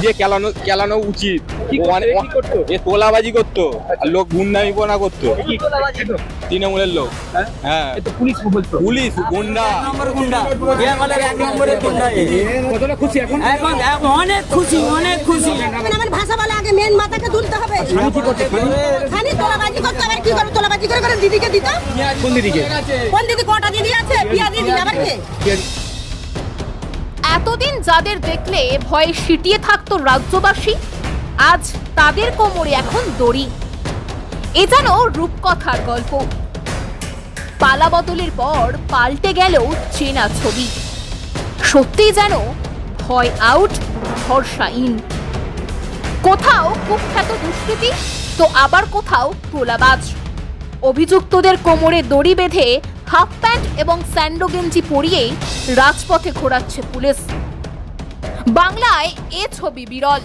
দিয়ে কেলানো উচিত। এ তোলাবাজি করতো আর লোক গুন্ডামিপনা করতো, তৃণমূলের লোক। হ্যাঁ পুলিশ গুন্ডা। অনেক খুশি অনেক খুশি। আমার ভাষা বলে আগে মেন মাথাকে তুলতে হবে। খালি তোলাবাজি করতে হবে, কি করে তোলাবাজি করে দিদিকে দিত। কোন দিদিকে? কোন দিদি? কটা দিদি আছে? পিয়া দিদি আবার কে? এতদিন যাদের দেখলে ভয়ে সিটিয়ে থাকতো রাজ্যবাসী, আজ তাদের কোমরে এখন দড়ি। এ যেন রূপকথার গল্প। পালা বদলের পর পাল্টে গেল চেনা ছবি। সত্যি যেন ভয় আউট, ভরসা ইন। কোথাও কুখ্যাত দুষ্কৃতী, তো আবার কোথাও তোলাবাজ। অভিযুক্তদের কোমরে দড়ি বেঁধে হাফ প্যান্ট এবং স্যান্ডো গেঞ্জি পরিয়ে রাজপথে ঘোরাচ্ছে পুলিশ। বাংলায় এ ছবি বিরল।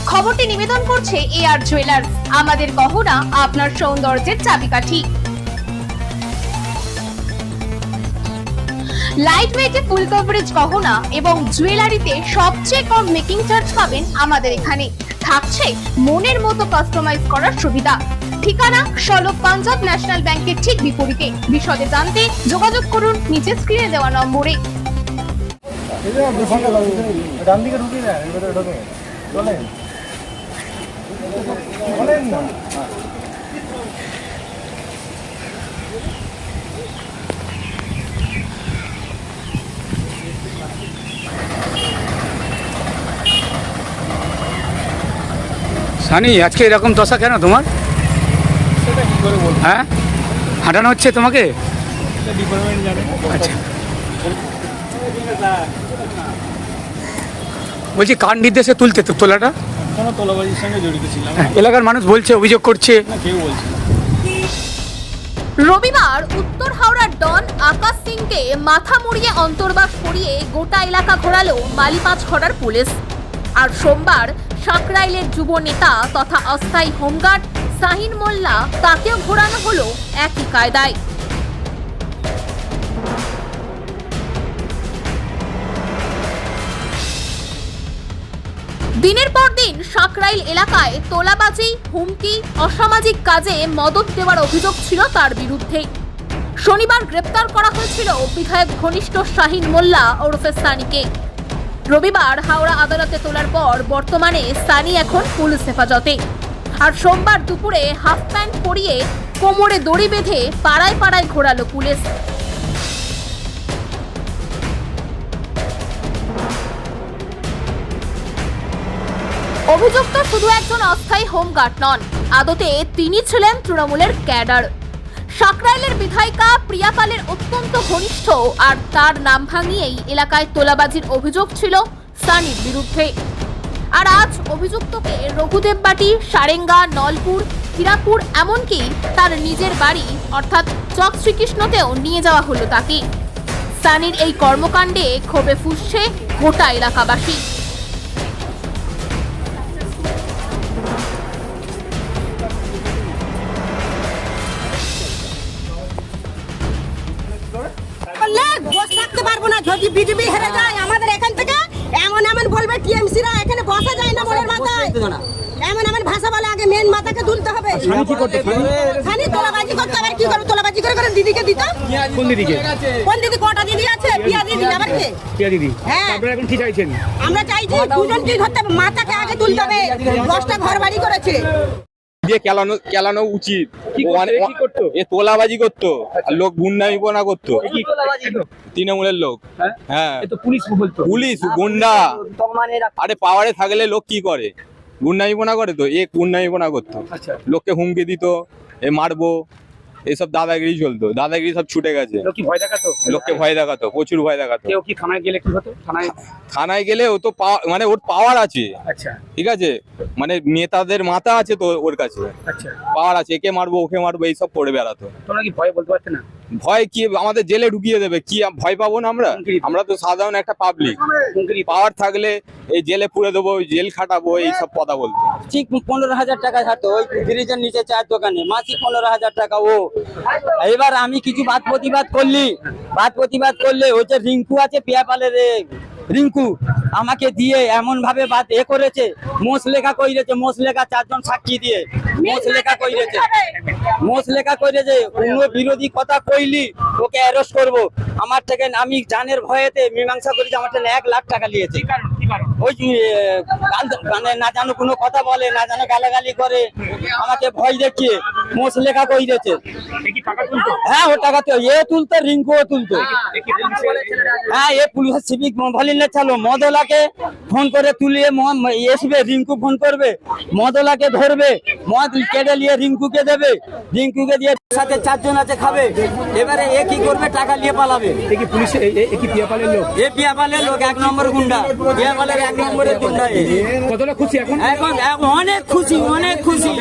খবরটি নিবেদন করছে AR জুয়েলার্স, আমাদের গহনা আপনার সৌন্দর্যের চাবিকাঠি। লাইট ওয়েটে ফুল কভারেজ গহনা এবং জুয়েলারিতে সবচেয়ে কম মেকিং চার্জ পাবেন আমাদের এখানে। থাকছে মনের মতো কাস্টমাইজ করার সুবিধা। ঠিকানা সলক পাঞ্জাব ন্যাশনাল ব্যাংকের ঠিক বিপরীতে। বিশদে জানতে যোগাযোগ করুন নিচে স্ক্রিনে দেওয়া নম্বরে। সানি, আজকে এরকম দশা কেন তোমার? হ্যাঁ, হাঁটানো হচ্ছে তোমাকে? আচ্ছা, বলছি কার নির্দেশে তুলতে তো তোলাটা? কোনো তোলাবাজির সঙ্গে জড়িত ছিলাম। এলাকার মানুষ বলছে, অভিযোগ করছে। না, কেউ বলছে না। রবিবার উত্তর হাওড়ার ডন আকাশ সিংকে মাথা মুড়িয়ে অন্তর্বাস করিয়ে গোটা এলাকা ঘোরালো মালিপাঁচঘড়ার পুলিশ। আর সোমবার সাকরাইলের যুব নেতা তথা অস্থায়ী হোমগার্ড শাহিন মোল্লা, তাকেও ঘোরানো হলো একই কায়দায়। দিনের পর দিন সাকরাইল এলাকায় তোলাবাজি, হুমকি, অসামাজিক কাজে মদত দেওয়ার অভিযোগ ছিল তার বিরুদ্ধে। শনিবার গ্রেপ্তার করা হয়েছিল বিধায়ক ঘনিষ্ঠ শাহিন মোল্লা ওরফে সানিকে। রবিবার হাওড়া আদালতে তোলার পর বর্তমানে সানি এখন পুলিশ হেফাজতে। আর সোমবার দুপুরে হাফ প্যান্ট পরিয়ে কোমরে দড়ি বেঁধে পাড়ায় পাড়ায় ঘোরালো পুলিশ। অভিযুক্ত শুধু একজন অস্থায়ী হোমগার্ড নন, আদতে তিনি ছিলেন তৃণমূলের ক্যাডার। সাকরাইলের বিধায়িকা প্রিয়া পালের অত্যন্ত ঘনিষ্ঠ, আর তার নাম ভাঙিয়েই এলাকায় তোলাবাজির অভিযোগ ছিল সানির বিরুদ্ধে। আর আজ অভিযুক্তকে রঘুদেববাটি, সারেঙ্গা, নলপুর, হীরাপুর, এমনকি তার নিজের বাড়ি অর্থাৎ চক শ্রীকৃষ্ণতেও নিয়ে যাওয়া হলো তাকে। সানির এই কর্মকাণ্ডে ক্ষোভে ফুঁসছে গোটা এলাকাবাসী। থাকতে পারবো না যদি বিজেপি হেরে যায় আমাদের এখান থেকে। এমন এমন বলবে টিএমসিরা, এখানে বসা যায় না মনের মাথায়। এমন এমন ভাষা বলে আগে মেন মাথাকে তুলতে হবে। খালি তোলাবাজি করতে হবে, কি করে তোলাবাজি করে দিদিকে দিত। কোন দিদিকে? কোন দিদি? কটা দিদি আছে? পিয়া দিদি আবার কে? পিয়া দিদি। হ্যাঁ, আপনারা এখন কি চাইছেন? আমরা চাইছি দুজনকে ধরতে হবে, মাথাকে আগে তুলতে হবে। 10টা ঘর বাড়ি করেছে। দিয়ে কেলানো উচিত। এ তোলাবাজি করতো আর লোক গুন্ডামিপনা করতো, তৃণমূলের লোক। হ্যাঁ পুলিশ গুন্ডা। আরে পাওয়ারে থাকলে লোক কি করে? গুন্ডামিপনা করে। তো এ গুন্ডামিপনা করতো, লোককে হুমকি দিত, এ মারবো, এইসব দাদাগিরি চলতো। দাদাগিরি সব ছুটে গেছে। লোককে ভয় দেখাতো, প্রচুর ভয় দেখাতো। থানায় গেলে ও তো মানে ওর পাওয়ার আছে। ঠিক আছে, মানে নেতাদের মাথা আছে তো ওর কাছে, পাওয়ার আছে। একে মারবো, ওকে মারবো, এইসব করে বেড়াতো। ভয় কি? আমাদের জেলে ঢুকিয়ে দেবে, কি ভয় পাবো না আমরা? আমরা তো সাধারণ একটা পাবলিক। পাওয়ার থাকলে এই জেলে পুরে দেবো, জেল খাটাবো, এইসব কথা বলতো। ঠিক 15,000 টাকা ছাড়তো ওই ব্রিজের নিচে চায়ের দোকানে, মাসিক 15,000 টাকা ও। এবার আমি কিছু বাদ প্রতিবাদ করলে ওই যে রিঙ্কু আছে পিয়াপালের রিঙ্কু আমাকে দিয়ে এমন ভাবে করেছে, মোষ লেখা কইরেছে, মোষ লেখা 4 জন সাক্ষী দিয়ে মোষ লেখা কইরেছে, মোষ লেখা কইরেছে। কোনো বিরোধী কথা কইলি ওকে অ্যারেস্ট করব। আমার থেকে আমি জানের ভয়েতে মীমাংসা করেছি, আমার থেকে 1 লাখ টাকা নিয়েছে। ওই মানে না জানো কোনো কথা বলে, না জানো গালাগালি করে, আমাকে ভয় দেখিয়ে মোষ লেখা কইরেছে। হ্যাঁ, ও টাকা তো এ তুলতো, রিঙ্কুও তুলতো। হ্যাঁ, এ পুলিশের সিভিক ভলেন্টিয়ার ছিল। মদলাকে ফোন করে তুলিয়ে আসবে, রিঙ্কু ফোন করবে, মদলাকে ধরবে, মদ কেটে নিয়ে রিঙ্কুকে দেবে, রিঙ্কুকে দিয়ে সাথে 4 জন আছে খাবে। এবারে এ কি করবে, টাকা নিয়ে পালাবে। পিয়াপালের লোক 1 নম্বর গুন্ডা, পিয়াপালের 1 নম্বরের গুন্ডা। কতটা খুশি এখন? এখন অনেক খুশি, অনেক খুশি।